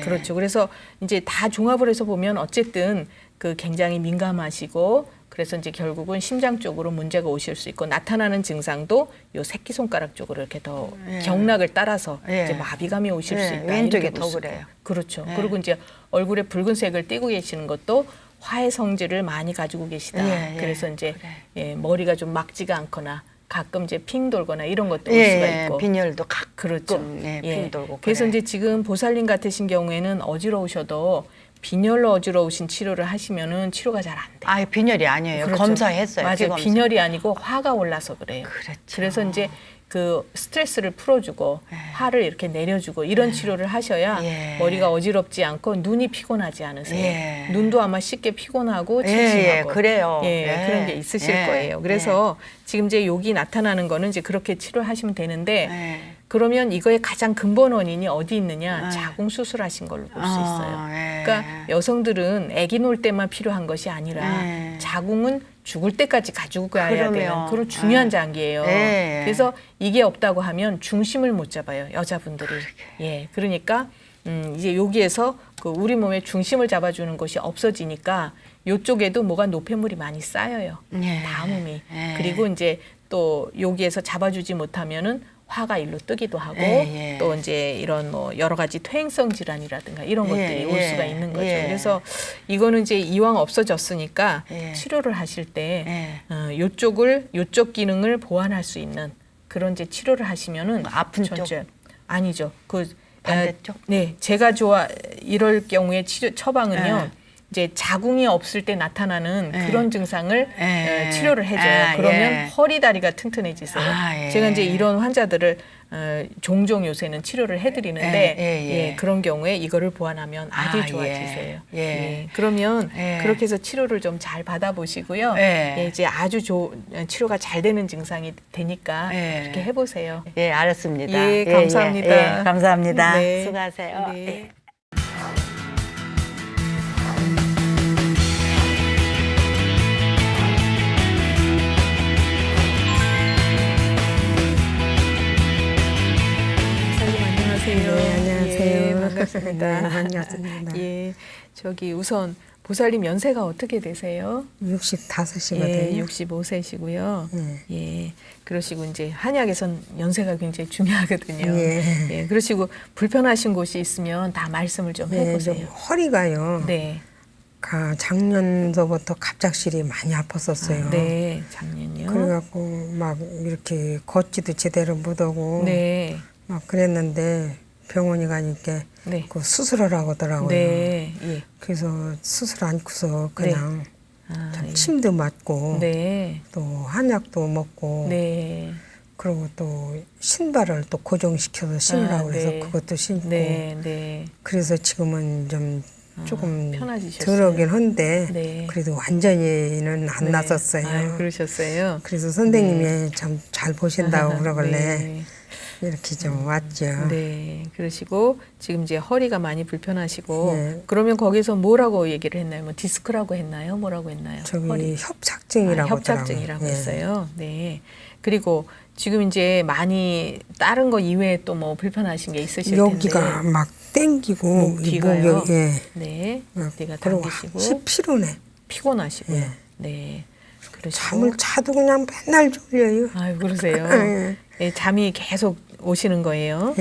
그렇죠. 그래서 이제 다 종합을 해서 보면 어쨌든 그 굉장히 민감하시고 그래서 이제 결국은 심장 쪽으로 문제가 오실 수 있고 나타나는 증상도 요 새끼손가락 쪽으로 이렇게 더 경락을 따라서 이제 마비감이 오실 수 있다. 왼쪽에 더 그래요. 그렇죠. 그리고 이제 얼굴에 붉은색을 띠고 계시는 것도 화의 성질을 많이 가지고 계시다. 그래서 이제 머리가 좀 막지가 않거나 가끔 이제 핑 돌거나 이런 것도 올 수가 있고. 빈혈도 가끔 그렇죠. 핑 돌고. 그래서 이제 지금 보살님 같으신 경우에는 어지러우셔도 빈혈로 어지러우신 치료를 하시면은 치료가 잘 안 돼요. 빈혈이 아니에요. 그렇죠. 검사했어요. 맞아요. 피검사. 빈혈이 아니고 화가 올라서 그래요. 그렇죠. 그래서 이제 그 스트레스를 풀어주고 화를 이렇게 내려주고 이런 치료를 하셔야 머리가 어지럽지 않고 눈이 피곤하지 않으세요. 눈도 아마 쉽게 피곤하고 침침하고 그래요. 그런 게 있으실 거예요. 그래서 지금 이제 여기 나타나는 거는 이제 그렇게 치료하시면 되는데 그러면 이거의 가장 근본 원인이 어디 있느냐? 자궁 수술하신 걸로 볼 수 있어요. 그러니까 여성들은 아기 놓을 때만 필요한 것이 아니라 자궁은 죽을 때까지 가지고 가야 되는 그런 중요한 장기예요. 그래서 이게 없다고 하면 중심을 못 잡아요, 여자분들이. 그러니까 이제 여기에서 그 우리 몸의 중심을 잡아주는 것이 없어지니까 이쪽에도 뭐가 노폐물이 많이 쌓여요. 다음음이. 그리고 이제 또 여기에서 잡아주지 못하면은 화가 일로 뜨기도 하고 또 이제 이런 뭐 여러 가지 퇴행성 질환이라든가 이런 것들이 올 수가 있는 거죠. 그래서 이거는 이제 이왕 없어졌으니까 치료를 하실 때 요쪽 기능을 보완할 수 있는 그런 이제 치료를 하시면은 아픈 쪽? 아니죠. 그 반대쪽? 네, 제가 이럴 경우에 처방은요. 이제 자궁이 없을 때 나타나는 그런 증상을 치료를 해줘요. 그러면 허리 다리가 튼튼해지세요. 제가 이제 이런 환자들을 종종 요새는 치료를 해드리는데 그런 경우에 이거를 보완하면 아주 좋아지세요. 그러면 그렇게 해서 치료를 좀 잘 받아보시고요. 이제 아주 치료가 잘 되는 증상이 되니까 그렇게 해보세요. 알았습니다. 감사합니다. 감사합니다. 네. 수고하세요. 네. 안녕하세요. 반갑습니다. 반갑습니다. 저기 우선 보살님 연세가 어떻게 되세요? 65이거든요. 65세시고요. 그러시고 이제 한약에선 연세가 굉장히 중요하거든요. 그러시고 불편하신 곳이 있으면 다 말씀을 좀 해보세요. 좀 허리가요. 작년서부터 갑작스레 많이 아팠었어요. 작년요. 그래갖고 막 이렇게 걷지도 제대로 못하고 막 그랬는데 병원에 가니까 그 수술하라고 하더라고요. 그래서 수술 않고서 그냥 참 침도 맞고 또 한약도 먹고 그리고 또 신발을 또 고정시켜서 신으라고 해서 그것도 신고 그래서 지금은 좀 조금 덜하긴 한데 그래도 완전히는 안 났었어요. 그러셨어요. 그래서 선생님이 참 잘 보신다고 그러길래 이렇게 좀 왔죠. 그러시고 지금 이제 허리가 많이 불편하시고 그러면 거기서 뭐라고 얘기를 했나요? 뭐 디스크라고 했나요? 뭐라고 했나요? 저기 협착증이라고 협착증이라고 했어요. 그리고 지금 이제 많이 다른 거 이외에 또 뭐 불편하신 게 있으실 텐데 여기가 막 땡기고 목 뒤가요. 어디가 당기시고 피곤해. 피곤하시고요. 그러시고 잠을 자도 그냥 맨날 졸려요. 아유 그러세요. 잠이 계속 오시는 거예요.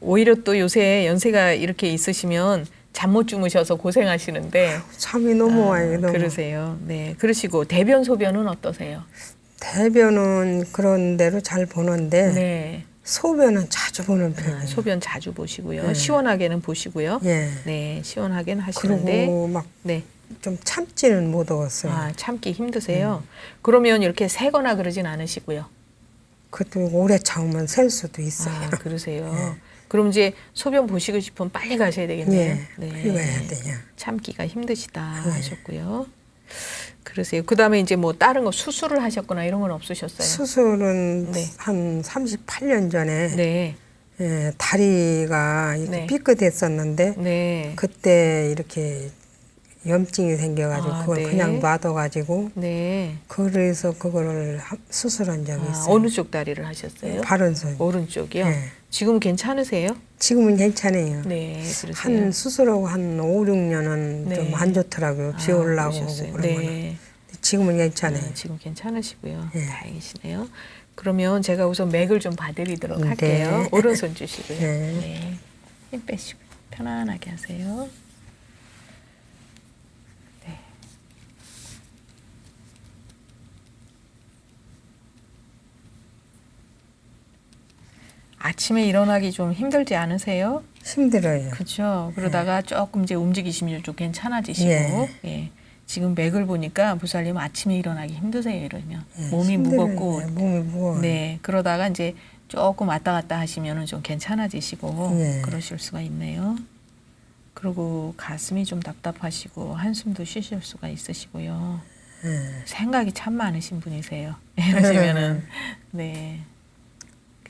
오히려 또 요새 연세가 이렇게 있으시면 잠 못 주무셔서 고생하시는데 잠이 너무 와요. 너무. 그러세요. 네, 그러시고 대변 소변은 어떠세요? 대변은 그런 대로 잘 보는데 네, 소변은 자주 보는 편이에요. 소변 자주 보시고요. 시원하게는 보시고요. 예. 네, 시원하게는 하시는데 그리고 막 네. 좀 참지는 못하겠어요. 아, 참기 힘드세요. 그러면 이렇게 새거나 그러진 않으시고요. 그것도 오래 참으면 셀 수도 있어요. 아, 그러세요. 그럼 이제 소변 보시고 싶으면 빨리 가셔야 되겠네요. 예, 빨리 가야 돼요. 참기가 힘드시다 하셨고요. 그러세요. 그다음에 이제 뭐 다른 거 수술을 하셨거나 이런 건 없으셨어요? 수술은 네. 한 38년 전에 네. 예, 다리가 이렇게 네. 삐끗했었는데 네. 그때 이렇게 염증이 생겨가지고 아, 그걸 네. 그냥 놔둬가지고 네. 그래서 그거를 수술한 적이 아, 있어요. 어느 쪽 다리를 하셨어요? 바른손. 오른쪽이요. 네. 지금 괜찮으세요? 지금은 괜찮아요. 네. 그러세요. 한 수술하고 한 5, 6년은 네. 좀 안 좋더라고요. 비 아, 올라오고 그러셨어요. 그런 거는. 네. 지금은 괜찮아요. 지금 괜찮으시고요. 네. 다행이시네요. 그러면 제가 우선 맥을 좀 봐드리도록 네. 할게요. 오른손 주시고요. 네. 네. 힘 빼시고 편안하게 하세요. 네. 아침에 일어나기 좀 힘들지 않으세요? 힘들어요. 그렇죠. 그러다가 조금 이제 움직이시면 좀 괜찮아지시고, 예. 예. 지금 맥을 보니까 보살님 아침에 일어나기 힘드세요 이러면 몸이 힘들어요. 무겁고, 네, 몸이 무거워요. 네. 그러다가 이제 조금 왔다 갔다 하시면은 좀 괜찮아지시고 예. 그러실 수가 있네요. 그리고 가슴이 좀 답답하시고 한숨도 쉬실 수가 있으시고요. 예. 생각이 참 많으신 분이세요. 이러시면은 네.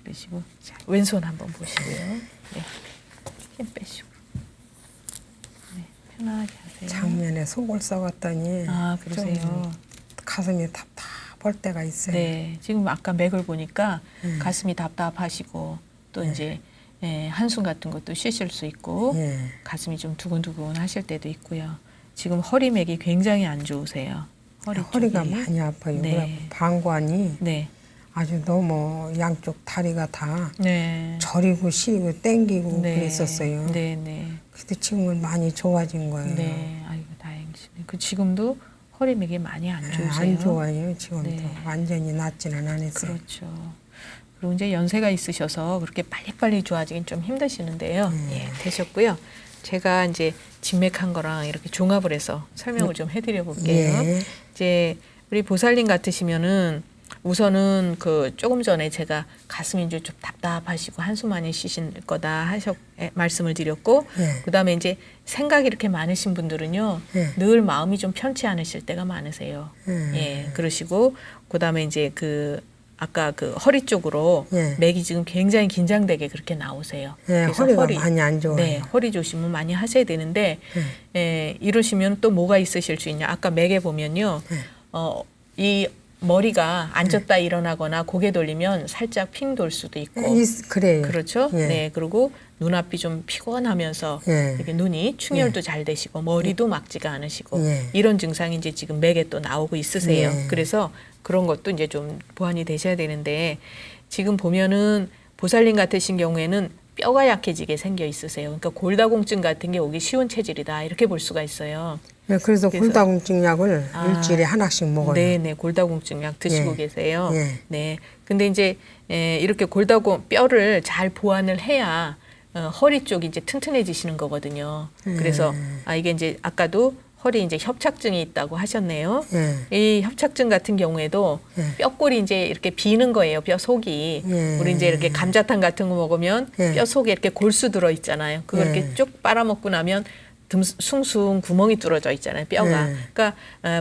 그러시고 자, 왼손 한번 보시고요. 네. 힘 빼시고. 네. 편하게 하세요. 작년에 속을 썩었더니 아, 그러세요. 좀 가슴이 답답할 때가 있어요. 네, 지금 아까 맥을 보니까 가슴이 답답하시고 또 이제 예, 한숨 같은 것도 쉬실 수 있고 예. 가슴이 좀 두근두근 하실 때도 있고요. 지금 허리 맥이 굉장히 안 좋으세요. 허리가 쪽이. 많이 아파요. 네. 그래갖고 방광이 네, 아주 너무 양쪽 다리가 다 네, 저리고 시리고 땡기고 네, 그랬었어요. 네, 네, 근데 지금은 많이 좋아진 거예요. 네. 아이고 다행이시네. 그 지금도 허리 맥이 많이 안 예, 좋으세요? 안 좋아요. 지금도 네. 완전히 낫지는 않았어요. 그렇죠. 그리고 이제 연세가 있으셔서 그렇게 빨리빨리 좋아지긴 좀 힘드시는데요. 예, 되셨고요. 제가 이제 진맥한 거랑 이렇게 종합을 해서 설명을 좀 해드려 볼게요. 예. 이제 우리 보살님 같으시면은 우선은 그 조금 전에 제가 가슴이 이제 좀 답답하시고 한숨 많이 쉬실 거다 말씀을 드렸고, 예. 그다음에 이제 생각이 이렇게 많으신 분들은요, 예. 늘 마음이 좀 편치 않으실 때가 많으세요. 예, 그러시고 그다음에 이제 그 아까 그 허리 쪽으로 예. 맥이 지금 굉장히 긴장되게 그렇게 나오세요. 예, 그래서 허리가 많이 안 좋아요. 네, 허리 조심은 많이 하셔야 되는데, 이러시면 또 뭐가 있으실 수 있냐? 아까 맥에 보면요, 이 머리가 앉았다 일어나거나 고개 돌리면 살짝 핑 돌 수도 있고, 그래요. 그렇죠? 예. 네, 그리고 눈앞이 좀 피곤하면서 예. 이렇게 눈이 충혈도 잘 되시고 머리도 막지가 않으시고 예. 이런 증상이 이제 지금 맥에 또 나오고 있으세요. 예. 그래서 그런 것도 이제 좀 보완이 되셔야 되는데, 지금 보면은 보살님 같으신 경우에는 뼈가 약해지게 생겨 있으세요. 그러니까 골다공증 같은 게 오기 쉬운 체질이다 이렇게 볼 수가 있어요. 예, 그래서 골다공증 약을 아. 일주일에 하나씩 먹어요. 네네, 골다공증 약 드시고 예. 계세요. 예. 네. 근데 이제 이렇게 뼈를 잘 보완을 해야 허리 쪽이 이제 튼튼해지시는 거거든요. 그래서 이게 이제 아까도 허리 이제 협착증이 있다고 하셨네요. 예. 이 협착증 같은 경우에도 뼈골이 이제 이렇게 비는 거예요. 뼈 속이. 예. 우리 이제 이렇게 감자탕 같은 거 먹으면 예. 뼈 속에 이렇게 골수 들어 있잖아요. 그걸 예. 이렇게 쭉 빨아먹고 나면 숭숭 구멍이 뚫어져 있잖아요. 뼈가. 예. 그러니까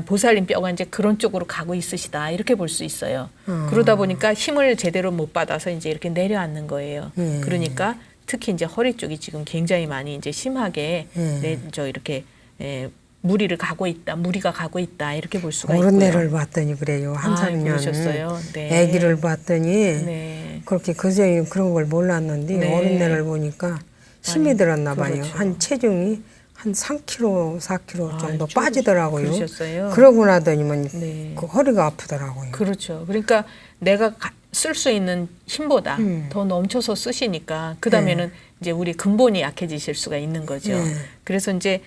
보살님 뼈가 이제 그런 쪽으로 가고 있으시다 이렇게 볼 수 있어요. 그러다 보니까 힘을 제대로 못 받아서 이제 이렇게 내려앉는 거예요. 예. 그러니까 특히 이제 허리 쪽이 지금 굉장히 많이 이제 심하게 이렇게 무리가 가고 있다 이렇게 볼 수가 있고요. 어른애를 봤더니 그래요. 한 아, 3년 그러셨어요? 네. 아기를 봤더니 네. 그렇게 그전에 그런 걸 몰랐는데 네. 어른애를 보니까 힘이 들었나 봐요. 그렇죠. 한 체중이 한 3kg, 4kg 정도 좀 빠지더라고요. 그러셨어요? 그러고 나더니만 네. 그 허리가 아프더라고요. 그렇죠. 그러니까 내가 쓸 수 있는 힘보다 더 넘쳐서 쓰시니까 그 다음에는 이제 우리 근본이 약해지실 수가 있는 거죠. 그래서 이제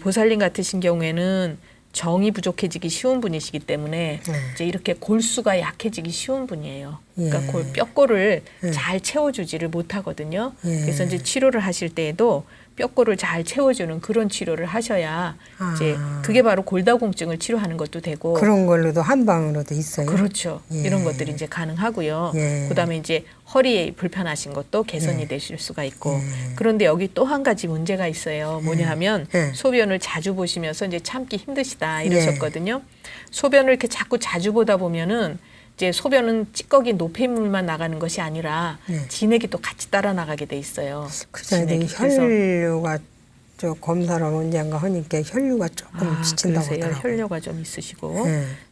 보살님 같으신 경우에는 정이 부족해지기 쉬운 분이시기 때문에 이제 이렇게 골수가 약해지기 쉬운 분이에요. 그러니까 뼈골을 잘 채워주지를 못하거든요. 그래서 이제 치료를 하실 때에도 뼈골을 잘 채워주는 그런 치료를 하셔야 이제 그게 바로 골다공증을 치료하는 것도 되고 그런 걸로도 한방으로도 있어요. 그렇죠. 이런 것들이 이제 가능하고요. 그다음에 이제 허리에 불편하신 것도 개선이 되실 수가 있고 그런데 여기 또 한 가지 문제가 있어요. 뭐냐 하면 소변을 자주 보시면서 이제 참기 힘드시다 이러셨거든요. 소변을 이렇게 자꾸 자주 보다 보면은 이제 소변은 찌꺼기 노폐물만 나가는 것이 아니라 진액이 또 같이 따라 나가게 돼 있어요. 그전에 진액이. 그래서 혈류가 저 검사를 언젠가 하니까 혈류가 조금 지친다고 그러세요. 하더라고요. 혈뇨가 좀 있으시고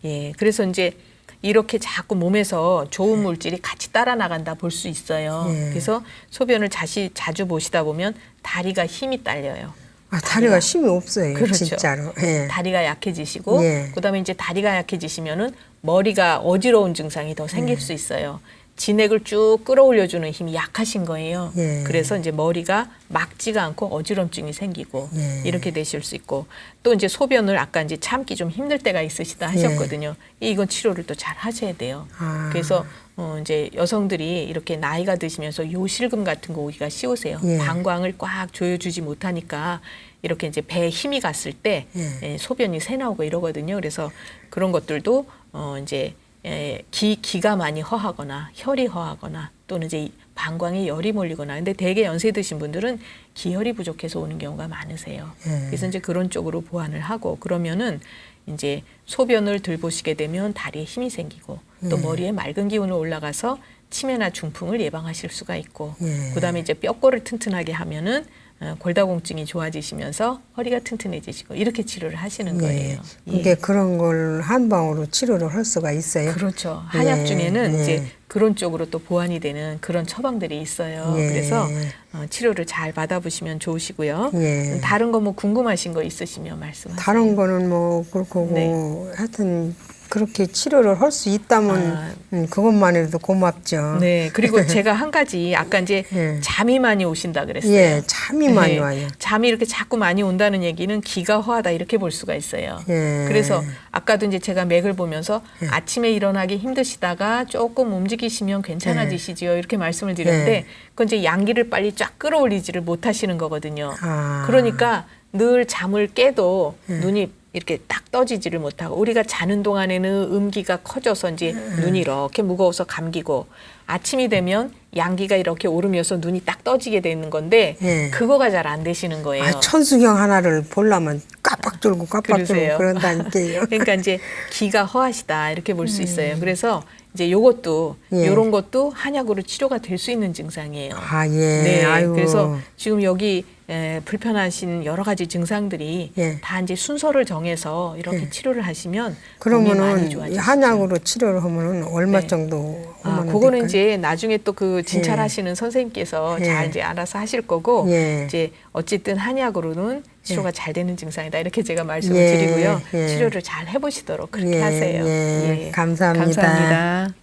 예, 그래서 이제 이렇게 자꾸 몸에서 좋은 물질이 같이 따라 나간다 볼 수 있어요. 그래서 소변을 자주 보시다 보면 다리가 힘이 딸려요. 아, 다리가 힘이 없어요. 그렇죠. 진짜로. 다리가 약해지시고 그다음에 이제 다리가 약해지시면은 머리가 어지러운 증상이 더 생길 수 있어요. 진액을 쭉 끌어올려주는 힘이 약하신 거예요. 그래서 이제 머리가 막지가 않고 어지럼증이 생기고 이렇게 되실 수 있고 또 이제 소변을 아까 이제 참기 좀 힘들 때가 있으시다 하셨거든요. 이건 치료를 또 잘 하셔야 돼요. 그래서 이제 여성들이 이렇게 나이가 드시면서 요실금 같은 거 오기가 쉬우세요. 방광을 꽉 조여주지 못하니까 이렇게 이제 배에 힘이 갔을 때 소변이 새 나오고 이러거든요. 그래서 그런 것들도 이제 기가 많이 허하거나 혈이 허하거나 또는 이제 방광에 열이 몰리거나 근데 대개 연세 드신 분들은 기혈이 부족해서 오는 경우가 많으세요. 그래서 이제 그런 쪽으로 보완을 하고 그러면은 이제 소변을 들보시게 되면 다리에 힘이 생기고 또 머리에 맑은 기운이 올라가서 치매나 중풍을 예방하실 수가 있고 그다음에 이제 뼈골을 튼튼하게 하면은 골다공증이 좋아지시면서 허리가 튼튼해지시고 이렇게 치료를 하시는 거예요. 그게 그런 걸 한방으로 치료를 할 수가 있어요. 그렇죠. 한약 중에는 이제 그런 쪽으로 또 보완이 되는 그런 처방들이 있어요. 그래서 치료를 잘 받아보시면 좋으시고요. 다른 거 뭐 궁금하신 거 있으시면 말씀하세요. 다른 거는 뭐 그렇고 하여튼 그렇게 치료를 할 수 있다면 그것만 해도 고맙죠. 네. 그리고 제가 한 가지 아까 이제 잠이 많이 오신다 그랬어요. 예, 잠이 많이 와요. 잠이 이렇게 자꾸 많이 온다는 얘기는 기가 허하다 이렇게 볼 수가 있어요. 그래서 아까도 이제 제가 맥을 보면서 아침에 일어나기 힘드시다가 조금 움직이시면 괜찮아지시지요. 이렇게 말씀을 드렸는데 그건 이제 양기를 빨리 쫙 끌어올리지를 못하시는 거거든요. 그러니까 늘 잠을 깨도 눈이 이렇게 딱 떠지지를 못하고 우리가 자는 동안에는 음기가 커져서 이제 눈이 이렇게 무거워서 감기고 아침이 되면 양기가 이렇게 오르면서 눈이 딱 떠지게 되는 건데 그거가 잘 안 되시는 거예요. 아, 천수경 하나를 보려면 깜빡 졸고 깜빡 졸고 그런다니까요. 그러니까 이제 기가 허하시다 이렇게 볼 수 있어요. 그래서 이제 요것도 요런 것도 한약으로 치료가 될 수 있는 증상이에요. 아, 예. 네. 아유. 그래서 지금 여기 불편하신 여러 가지 증상들이 다 이제 순서를 정해서 이렇게 치료를 하시면 몸이 많이 그러면은 좋아지시죠. 한약으로 치료를 하면은 얼마 정도 하면 그거는 될까요? 이제 나중에 또 그 진찰하시는 선생님께서 잘 이제 알아서 하실 거고 이제 어쨌든 한약으로는 치료가 잘 되는 증상이다 이렇게 제가 말씀을 드리고요. 치료를 잘 해보시도록 그렇게 하세요. 감사합니다. 감사합니다.